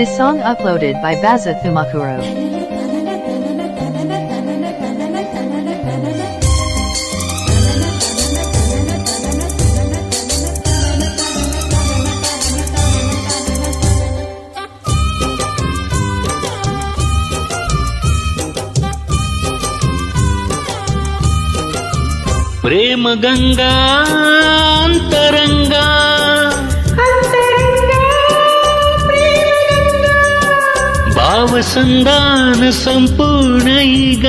This song uploaded by Baza Thumakuro. ప్రేమ గంగా అంతరంగా ಭಾವಸಂಧಾನ ಸಂಪೂರ್ಣ ಈಗ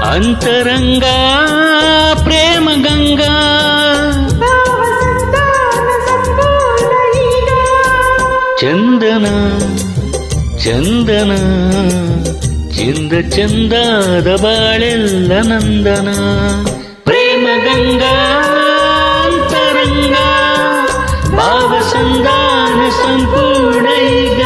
ಅಂತರಂಗ ಪ್ರೇಮ ಗಂಗಾ ಚಂದನ ಚಂದನ ಚಿಂದ ಚಂದಾದ ಬಾಳೆಲ್ಲ ನಂದನ ಪ್ರೇಮ ಗಂಗಾ ಅಂತರಂಗ ಭಾವಸಂಧಾನ ಸಂಪೂರ್ಣ ಈಗ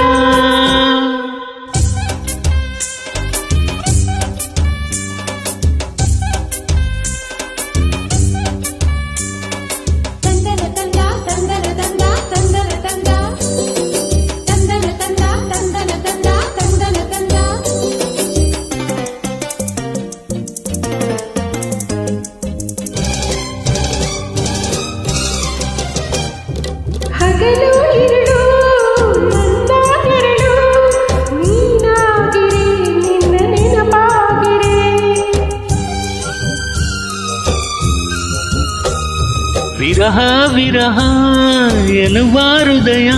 ವಿರಹ ವಿರಹ ಎನ್ನುವ ಹೃದಯ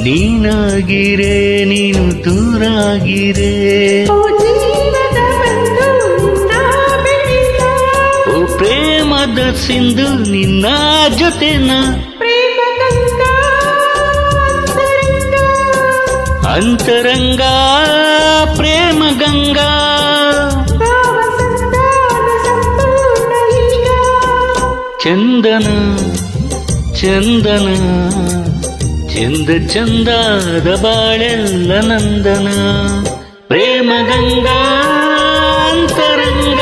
ನೀನಾಗಿರೆ ನೀನು ದೂರಾಗಿರೆ ಓ ಪ್ರೇಮದ ಸಿಂಧು ನಿನ್ನ ಜೊತೆನ ಅಂತರಂಗ ಪ್ರೇಮ ಗಂಗಾ ಚಂದನ ಚಂದನ ಚಂದ ಚಂದಾದ ಬಾಳೆಲ್ಲ ನಂದನ ಪ್ರೇಮ ಗಂಗಾ ಅಂತರಂಗ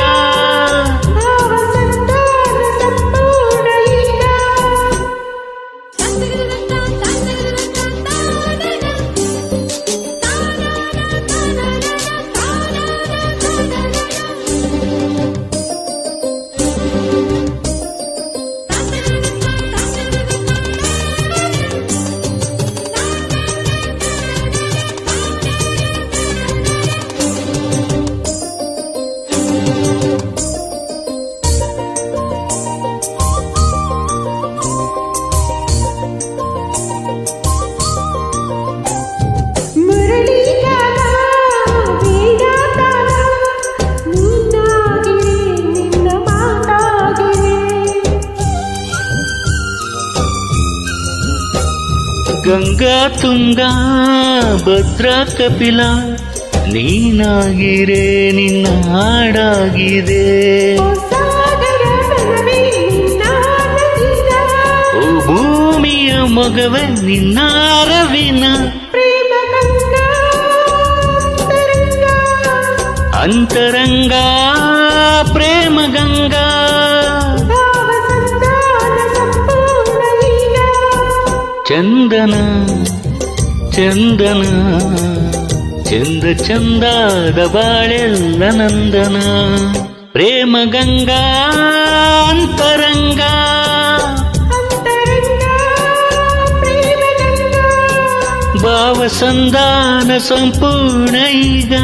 ಗಂಗಾ ತುಂಗಾ ಭದ್ರಾ ಕಪಿಲ ನೀನಾಗಿರೆ ನಿನ್ನ ಹಾಡಾಗಿದೆ ಓ ಭೂಮಿಯ ಮೊಗವೇ ನಿನ್ನ ರವಿನ ಅಂತರಂಗ ಪ್ರೇಮ ಗಂಗಾ ಚಂದನ ಚಂದನ ಚಂದ ಚಂದಾದ ಬಾಳೆಲ್ಲ ನಂದನ ಪ್ರೇಮ ಗಂಗಾ ಅಂತರಂಗ ಭಾವಸಂಧಾನ ಸಂಪೂರ್ಣ ಈಗ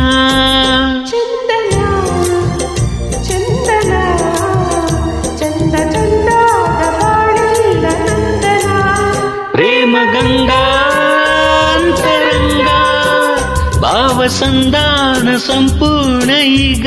ಪ್ರೇಮ ಗಂಗಾ ಅಂತರಂಗ ಭಾವಸಂಧಾನ ಸಂಪೂರ್ಣ ಈಗ